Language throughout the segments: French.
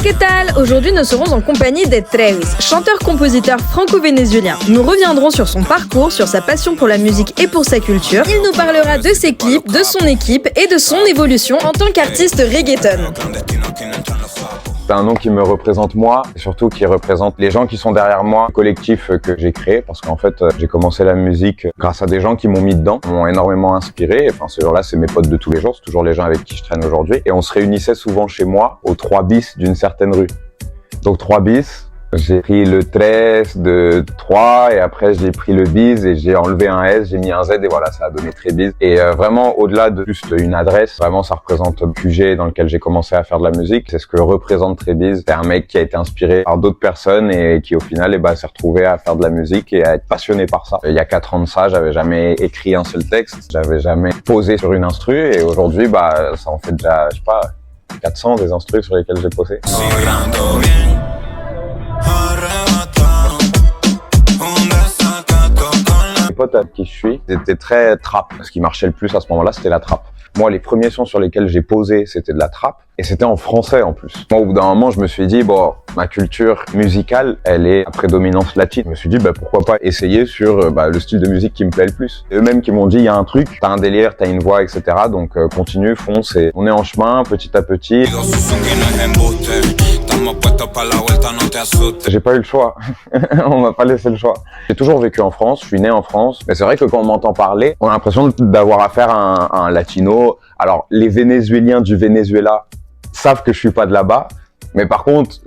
¿Qué tal? Aujourd'hui, nous serons en compagnie de Travis, chanteur-compositeur franco-vénézuélien. Nous reviendrons sur son parcours, sur sa passion pour la musique et pour sa culture. Il nous parlera de ses clips, de son équipe et de son évolution en tant qu'artiste reggaeton. C'est un nom qui me représente moi, et surtout qui représente les gens qui sont derrière moi, le collectif que j'ai créé, parce qu'en fait, j'ai commencé la musique grâce à des gens qui m'ont mis dedans, m'ont énormément inspiré. Enfin, ces gens-là, c'est mes potes de tous les jours, c'est toujours les gens avec qui je traîne aujourd'hui. Et on se réunissait souvent chez moi, aux 3 bis d'une certaine rue. Donc 3 bis, j'ai pris le 13 de 3 et après j'ai pris le bis et j'ai enlevé un S, j'ai mis un Z et voilà, ça a donné Trébiz. Et vraiment, au-delà de juste une adresse, vraiment ça représente le QG dans lequel j'ai commencé à faire de la musique. C'est ce que représente Trébiz. C'est un mec qui a été inspiré par d'autres personnes et qui au final s'est retrouvé à faire de la musique et à être passionné par ça. Il y a 4 ans de ça, j'avais jamais écrit un seul texte, j'avais jamais posé sur une instru et aujourd'hui, ça en fait déjà, je sais pas, 400 des instrus sur lesquels j'ai posé. Les potes avec qui je suis, c'était très trap. Ce qui marchait le plus à ce moment-là, c'était la trap. Moi, les premiers sons sur lesquels j'ai posé, c'était de la trap. Et c'était en français, en plus. Moi, au bout d'un moment, je me suis dit, bon, ma culture musicale, elle est à prédominance latine. Je me suis dit, pourquoi pas essayer sur le style de musique qui me plaît le plus. Et eux-mêmes qui m'ont dit, il y a un truc, t'as un délire, t'as une voix, etc. Donc, continue, fonce. Et on est en chemin, petit à petit. J'ai pas eu le choix. On m'a pas laissé le choix. J'ai toujours vécu en France, je suis né en France. Mais c'est vrai que quand on m'entend parler, on a l'impression d'avoir affaire à un latino. Alors, les Vénézuéliens du Venezuela savent que je suis pas de là-bas. Mais par contre,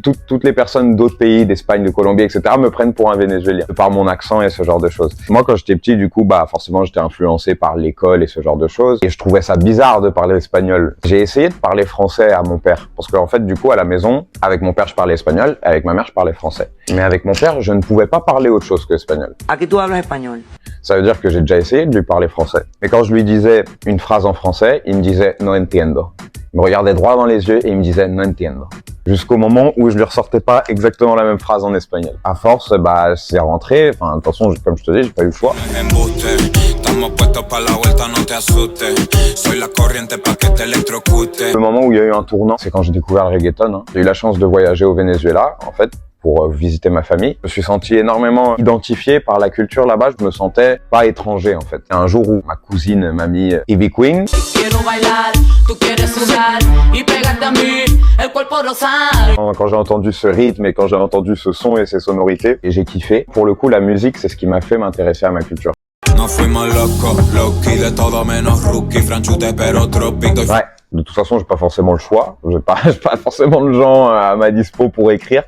toutes les personnes d'autres pays, d'Espagne, de Colombie, etc. me prennent pour un Vénézuélien, par mon accent et ce genre de choses. Moi, quand j'étais petit, du coup, forcément, j'étais influencé par l'école et ce genre de choses. Et je trouvais ça bizarre de parler espagnol. J'ai essayé de parler français à mon père. Parce qu'en fait, du coup, à la maison, avec mon père, je parlais espagnol. Avec ma mère, je parlais français. Mais avec mon père, je ne pouvais pas parler autre chose que espagnol. ¿A qué tú hablas español? Ça veut dire que j'ai déjà essayé de lui parler français. Mais quand je lui disais une phrase en français, il me disait « no entiendo ». Il me regardait droit dans les yeux et il me disait « no entiendo ». Jusqu'au moment où je lui ressortais pas exactement la même phrase en espagnol. À force, c'est rentré. Enfin, de toute façon, comme je te dis, j'ai pas eu le choix. Le moment où il y a eu un tournant, c'est quand j'ai découvert le reggaeton. J'ai eu la chance de voyager au Venezuela, en fait, pour visiter ma famille. Je me suis senti énormément identifié par la culture là-bas. Je me sentais pas étranger, en fait. Un jour où ma cousine m'a mis Ivy Queen. Quand j'ai entendu ce rythme et quand j'ai entendu ce son et ces sonorités, et j'ai kiffé. Pour le coup, la musique, c'est ce qui m'a fait m'intéresser à ma culture. Ouais, de toute façon, j'ai pas forcément le choix. J'ai pas forcément de gens à ma dispo pour écrire.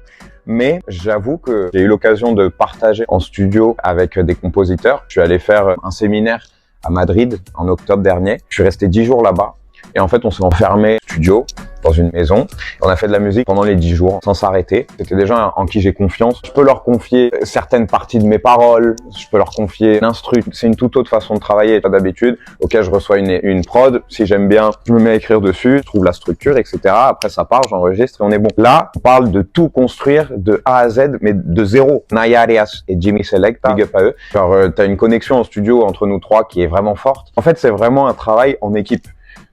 Mais j'avoue que j'ai eu l'occasion de partager en studio avec des compositeurs. Je suis allé faire un séminaire à Madrid en octobre dernier. Je suis resté 10 jours là-bas. Et en fait, on s'est enfermé au studio, dans une maison. On a fait de la musique pendant les 10 jours, sans s'arrêter. C'était des gens en qui j'ai confiance. Je peux leur confier certaines parties de mes paroles. Je peux leur confier l'instru. C'est une toute autre façon de travailler. Pas d'habitude. Ok, je reçois une prod. Si j'aime bien, je me mets à écrire dessus. Je trouve la structure, etc. Après, ça part, j'enregistre et on est bon. Là, on parle de tout construire de A à Z, mais de zéro. Naya Arias et Jimmy Selecta, big up à eux. Genre, t'as une connexion en studio entre nous trois qui est vraiment forte. En fait, c'est vraiment un travail en équipe.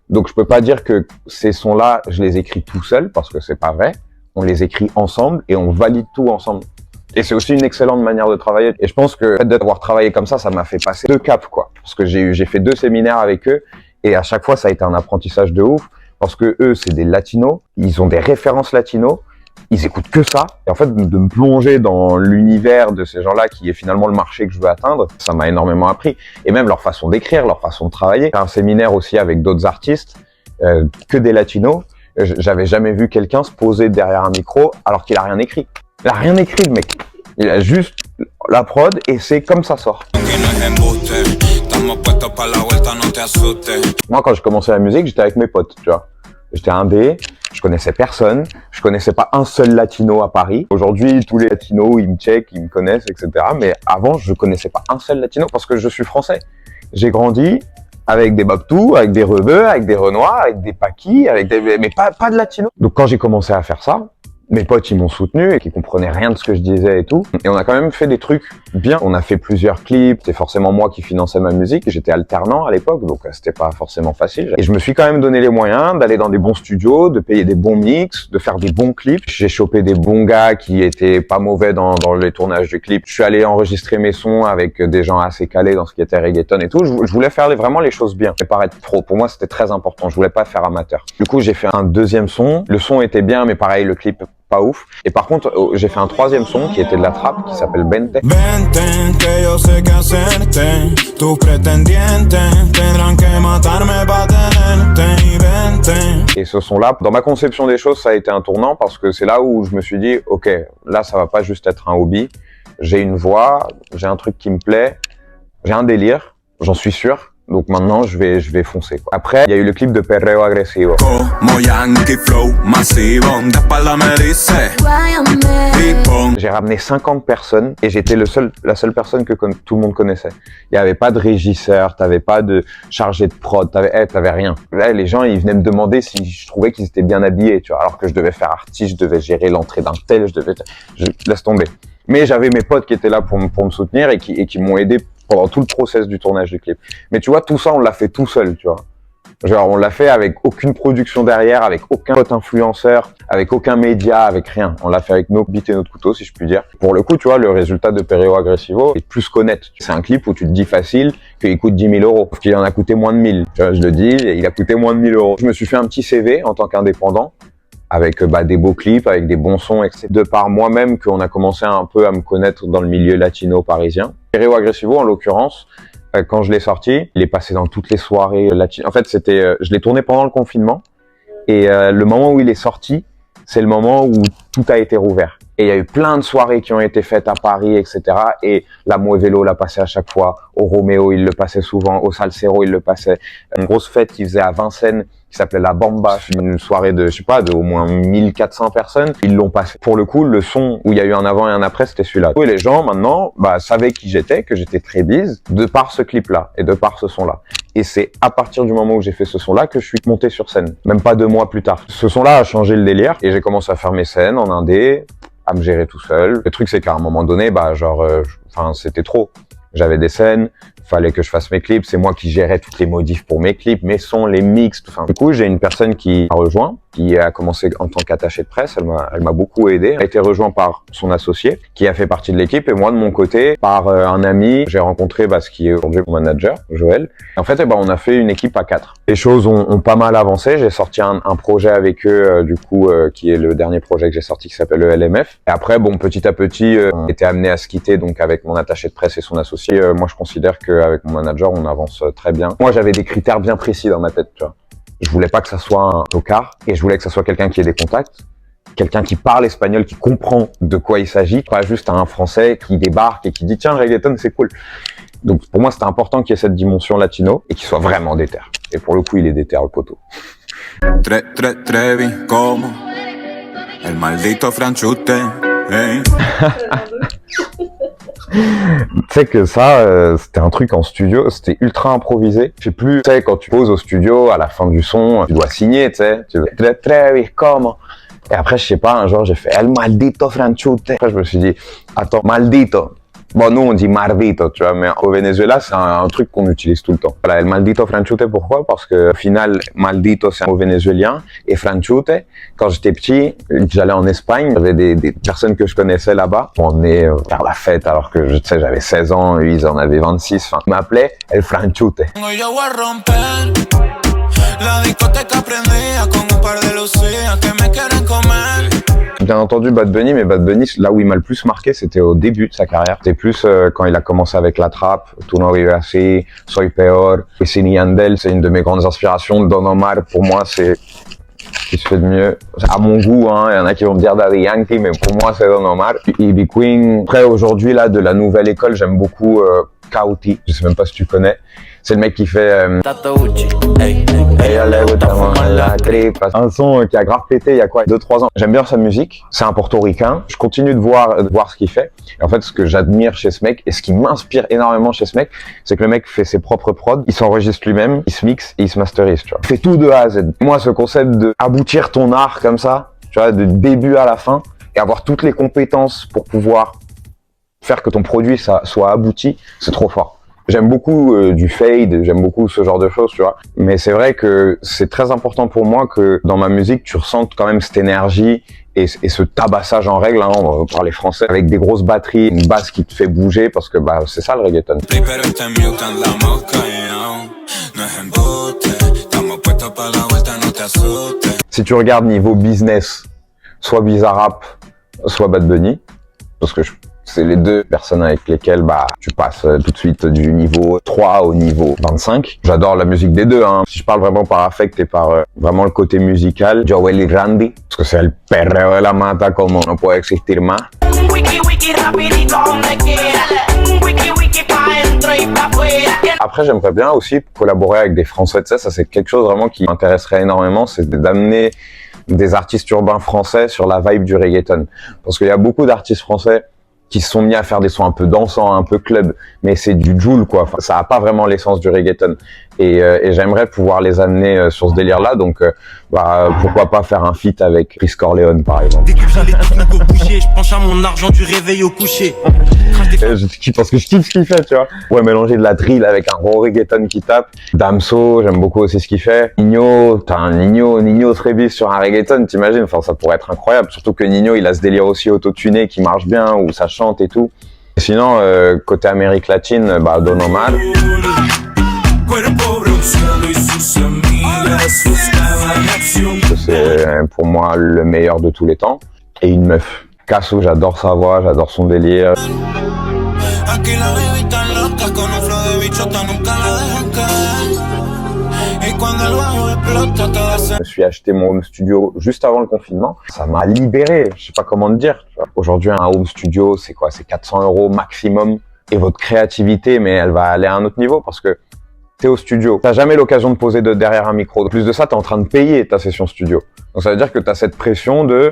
Donc je peux pas dire que ces sons-là, je les écris tout seul parce que c'est pas vrai. On les écrit ensemble et on valide tout ensemble. Et c'est aussi une excellente manière de travailler. Et je pense que le fait d'avoir travaillé comme ça m'a fait passer 2 caps, quoi. Parce que j'ai fait 2 séminaires avec eux et à chaque fois ça a été un apprentissage de ouf parce que eux c'est des latinos, ils ont des références latinos. Ils écoutent que ça. Et en fait, de me plonger dans l'univers de ces gens-là, qui est finalement le marché que je veux atteindre, ça m'a énormément appris. Et même leur façon d'écrire, leur façon de travailler. J'ai un séminaire aussi avec d'autres artistes, que des latinos. J'avais jamais vu quelqu'un se poser derrière un micro alors qu'il a rien écrit. Il a rien écrit, le mec. Il a juste la prod et c'est comme ça sort. Moi, quand j'ai commencé la musique, j'étais avec mes potes, tu vois. J'étais indé, je connaissais personne, je connaissais pas un seul latino à Paris. Aujourd'hui, tous les latinos, ils me checkent, ils me connaissent, etc. Mais avant, je connaissais pas un seul latino parce que je suis français. J'ai grandi avec des Babtou, avec des Rebeux, avec des Renois, avec des Paquis, mais pas de latinos. Donc quand j'ai commencé à faire ça, Mes potes, ils m'ont soutenu et qui comprenaient rien de ce que je disais et tout. Et on a quand même fait des trucs bien. On a fait plusieurs clips. C'était forcément moi qui finançais ma musique. J'étais alternant à l'époque, donc c'était pas forcément facile. Et je me suis quand même donné les moyens d'aller dans des bons studios, de payer des bons mix, de faire des bons clips. J'ai chopé des bons gars qui étaient pas mauvais dans les tournages du clip. Je suis allé enregistrer mes sons avec des gens assez calés dans ce qui était reggaeton et tout. Je voulais faire vraiment les choses bien et paraître pro. Pour moi, c'était très important. Je voulais pas faire amateur. Du coup, j'ai fait un deuxième son. Le son était bien, mais pareil, le clip pas ouf. Et par contre, j'ai fait un troisième son qui était de la trappe, qui s'appelle Bente. Et ce son-là, dans ma conception des choses, ça a été un tournant parce que c'est là où je me suis dit, ok, là, ça va pas juste être un hobby. J'ai une voix, j'ai un truc qui me plaît, j'ai un délire, j'en suis sûr. Donc maintenant, je vais foncer, quoi. Après, il y a eu le clip de Perreo Agresivo. J'ai ramené 50 personnes et j'étais la seule personne que tout le monde connaissait. Il y avait pas de régisseur, t'avais pas de chargé de prod, t'avais rien. Là, les gens, ils venaient me demander si je trouvais qu'ils étaient bien habillés, tu vois. Alors que je devais faire artiste, je devais gérer l'entrée d'un tel, je laisse tomber. Mais j'avais mes potes qui étaient là pour me soutenir et qui m'ont aidé pendant tout le process du tournage du clip. Mais tu vois, tout ça, on l'a fait tout seul, tu vois. Genre, on l'a fait avec aucune production derrière, avec aucun pote influenceur, avec aucun média, avec rien. On l'a fait avec nos bits et notre couteau, si je puis dire. Pour le coup, tu vois, le résultat de Perreo Agresivo est plus qu'honnête. C'est un clip où tu te dis facile qu'il coûte 10 000 €. Parce qu'il en a coûté moins de 1000. Tu vois, je le dis, il a coûté moins de 1000 €. Je me suis fait un petit CV en tant qu'indépendant, avec des beaux clips, avec des bons sons, etc. De par moi-même qu'on a commencé un peu à me connaître dans le milieu latino parisien. Perreo Agresivo, en l'occurrence, quand je l'ai sorti, il est passé dans toutes les soirées latino. En fait, je l'ai tourné pendant le confinement. Et le moment où il est sorti, c'est le moment où tout a été rouvert. Et il y a eu plein de soirées qui ont été faites à Paris, etc. Et la Muevelo l'a passé à chaque fois. Au Romeo, il le passait souvent. Au Salsero, il le passait. Une grosse fête qu'il faisait à Vincennes, qui s'appelait la Bamba. Une soirée de, je sais pas, de au moins 1400 personnes. Ils l'ont passé. Pour le coup, le son où il y a eu un avant et un après, c'était celui-là. Et les gens, maintenant, savaient qui j'étais, que j'étais très bise, de par ce clip-là et de par ce son-là. Et c'est à partir du moment où j'ai fait ce son-là que je suis monté sur scène. Même pas 2 mois plus tard. Ce son-là a changé le délire et j'ai commencé à faire mes scènes en indé, à me gérer tout seul. Le truc, c'est qu'à un moment donné, c'était trop. J'avais des scènes, fallait que je fasse mes clips. C'est moi qui gérais toutes les modifs pour mes clips, mes sons, les mix, tout ça. Du coup, j'ai une personne qui m'a rejoint, qui a commencé en tant qu'attachée de presse. Elle m'a beaucoup aidé. Elle a été rejointe par son associé, qui a fait partie de l'équipe. Et moi, de mon côté, par un ami, j'ai rencontré ce qui est aujourd'hui mon manager, Joël. Et en fait, on a fait une équipe à 4. Les choses ont pas mal avancé. J'ai sorti un projet avec eux, qui est le dernier projet que j'ai sorti, qui s'appelle le LMF. Et après, petit à petit, on était amené à se quitter, donc avec mon attaché de presse et son associé. Moi, je considère qu'avec mon manager, on avance très bien. Moi, j'avais des critères bien précis dans ma tête, tu vois. Je voulais pas que ça soit un tocard et je voulais que ça soit quelqu'un qui ait des contacts, quelqu'un qui parle espagnol, qui comprend de quoi il s'agit, pas juste un Français qui débarque et qui dit tiens, le reggaeton, c'est cool. Donc, pour moi, c'était important qu'il y ait cette dimension latino et qu'il soit vraiment déter. Et pour le coup, il est déter, le poteau. Trevi como el maldito franchute. Tu sais que ça, c'était un truc en studio, c'était ultra improvisé. Je sais plus, tu sais, quand tu poses au studio, à la fin du son, tu dois signer, tu sais. Trevi como. Et après, je sais pas, un jour, j'ai fait el maldito franchute. Après, je me suis dit, attends, maldito. Bon, nous, on dit mardito, tu vois, mais au Venezuela, c'est un truc qu'on utilise tout le temps. Voilà, el maldito franchute, pourquoi? Parce que, au final, maldito, c'est un mot vénézuélien, et franchute, quand j'étais petit, j'allais en Espagne, il y avait des personnes que je connaissais là-bas, on venait faire la fête, alors que, tu sais, j'avais 16 ans, eux, ils en avaient 26, enfin, ils m'appelaient el franchute. Bien entendu Bad Bunny, mais Bad Bunny, là où il m'a le plus marqué, c'était au début de sa carrière. C'était plus quand il a commencé avec la trappe, Tu no vives así, Soy peor, Wisin y Yandel, c'est une de mes grandes inspirations. Don Omar, pour moi, c'est ce qui se fait de mieux. À mon goût, hein, il y en a qui vont me dire Daddy Yankee, mais pour moi, c'est Don Omar. Ivy Queen. Après, aujourd'hui, là, de la nouvelle école, j'aime beaucoup Kauti. Je sais même pas si tu connais. C'est le mec qui fait un son qui a grave pété il y a quoi 2-3 ans. J'aime bien sa musique, c'est un portoricain. Je continue de voir ce qu'il fait. Et en fait, ce que j'admire chez ce mec et ce qui m'inspire énormément chez ce mec, c'est que le mec fait ses propres prods, il s'enregistre lui-même, il se mixe et il se masterise, tu vois. Il fait tout de A à Z. Moi, ce concept de aboutir ton art comme ça, tu vois, de début à la fin, et avoir toutes les compétences pour pouvoir faire que ton produit soit abouti, c'est trop fort. J'aime beaucoup du fade, j'aime beaucoup ce genre de choses, tu vois. Mais c'est vrai que c'est très important pour moi que dans ma musique, tu ressentes quand même cette énergie et ce tabassage en règle, hein, on va parler français, avec des grosses batteries, une basse qui te fait bouger, parce que bah c'est ça le reggaeton. Si tu regardes niveau business, soit Bizarrap, soit Bad Bunny, parce que c'est les deux personnes avec lesquelles bah tu passes tout de suite du niveau 3 au niveau 25. J'adore la musique des deux, hein. Si je parle vraiment par affect et par vraiment le côté musical, Joel y Randy, parce que c'est el perreo de la mata como no puede existir más. Après, j'aimerais bien aussi collaborer avec des Français, tu sais, ça c'est quelque chose vraiment qui m'intéresserait énormément, c'est d'amener des artistes urbains français sur la vibe du reggaeton. Parce qu'il y a beaucoup d'artistes français qui se sont mis à faire des sons un peu dansants, un peu club, mais c'est du Joule, quoi. Enfin, ça a pas vraiment l'essence du reggaeton. Et j'aimerais pouvoir les amener sur ce délire-là, donc pourquoi pas faire un feat avec Chris Corleone, par exemple. Dès que j'allais tout bouger, je penche à mon argent du réveil au coucher. Parce que je kiffe ce qu'il fait, tu vois. Ouais, mélanger de la drill avec un gros reggaeton qui tape. Damso, j'aime beaucoup aussi ce qu'il fait. Nino, t'as un Nino Trebis sur un reggaeton, t'imagines? Enfin, ça pourrait être incroyable. Surtout que Nino, il a ce délire aussi autotuné qui marche bien, où ça chante et tout. Et sinon, côté Amérique latine, bah, Don Omar. C'est pour moi le meilleur de tous les temps. Et une meuf. Casso, j'adore sa voix, j'adore son délire. Je me suis acheté mon home studio juste avant le confinement. Ça m'a libéré, je sais pas comment te dire. Aujourd'hui, un home studio, c'est quoi? C'est 400 € maximum. Et votre créativité, mais elle va aller à un autre niveau parce que t'es au studio. T'as jamais l'occasion de poser derrière un micro. En plus de ça, t'es en train de payer ta session studio. Donc ça veut dire que t'as cette pression de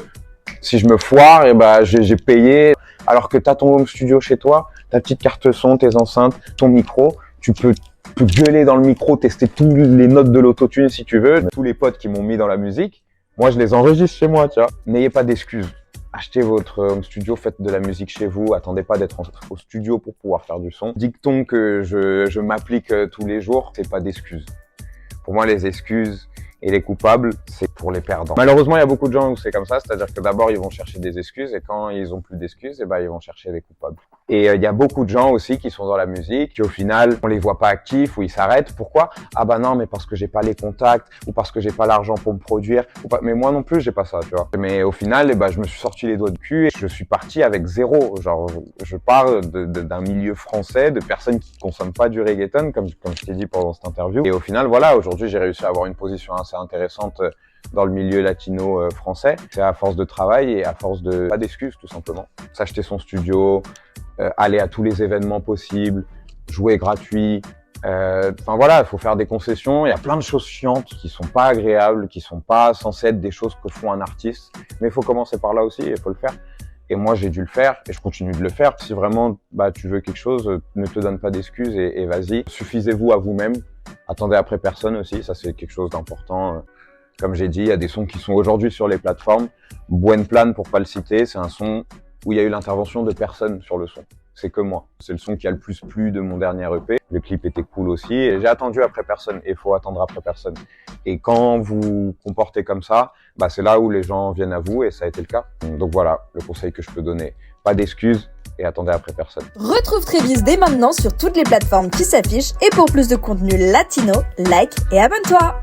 si je me foire, et bah j'ai payé. Alors que t'as ton home studio chez toi, ta petite carte son, tes enceintes, ton micro, tu peux gueuler dans le micro, tester toutes les notes de l'autotune si tu veux. Tous les potes qui m'ont mis dans la musique, moi je les enregistre chez moi, tu vois. N'ayez pas d'excuses. Achetez votre home studio, faites de la musique chez vous, attendez pas d'être au studio pour pouvoir faire du son. Dicton que je m'applique tous les jours, c'est pas d'excuses. Pour moi, les excuses et les coupables, c'est pour les perdants. Malheureusement, il y a beaucoup de gens où c'est comme ça, c'est-à-dire que d'abord, ils vont chercher des excuses et quand ils ont plus d'excuses, et ben, ils vont chercher des coupables. Et il y a beaucoup de gens aussi qui sont dans la musique, qui au final, on les voit pas actifs ou ils s'arrêtent. Pourquoi? Ah bah non, mais parce que j'ai pas les contacts ou parce que j'ai pas l'argent pour me produire. Ou pas... Mais moi non plus, j'ai pas ça, tu vois. Mais au final, je me suis sorti les doigts de cul et je suis parti avec zéro. Genre, je pars d'un milieu français, de personnes qui consomment pas du reggaeton, comme je t'ai dit pendant cette interview. Et au final, voilà, aujourd'hui, j'ai réussi à avoir une position assez intéressante dans le milieu latino français. C'est à force de travail et à force de pas d'excuses, tout simplement. S'acheter son studio, aller à tous les événements possibles, jouer gratuit. Enfin voilà, il faut faire des concessions. Il y a plein de choses chiantes qui sont pas agréables, qui sont pas censées être des choses que font un artiste. Mais il faut commencer par là aussi, il faut le faire. Et moi, j'ai dû le faire et je continue de le faire. Si vraiment tu veux quelque chose, ne te donne pas d'excuses et vas-y. Suffisez-vous à vous-même. Attendez après personne aussi, ça c'est quelque chose d'important. Comme j'ai dit, il y a des sons qui sont aujourd'hui sur les plateformes. Buen Plan, pour pas le citer, c'est un son où il y a eu l'intervention de personne sur le son. C'est que moi. C'est le son qui a le plus plu de mon dernier EP. Le clip était cool aussi. Et j'ai attendu après personne. Et il faut attendre après personne. Et quand vous vous comportez comme ça, c'est là où les gens viennent à vous. Et ça a été le cas. Donc voilà, le conseil que je peux donner. Pas d'excuses et attendez après personne. Retrouve Trévise dès maintenant sur toutes les plateformes qui s'affichent. Et pour plus de contenu latino, like et abonne-toi.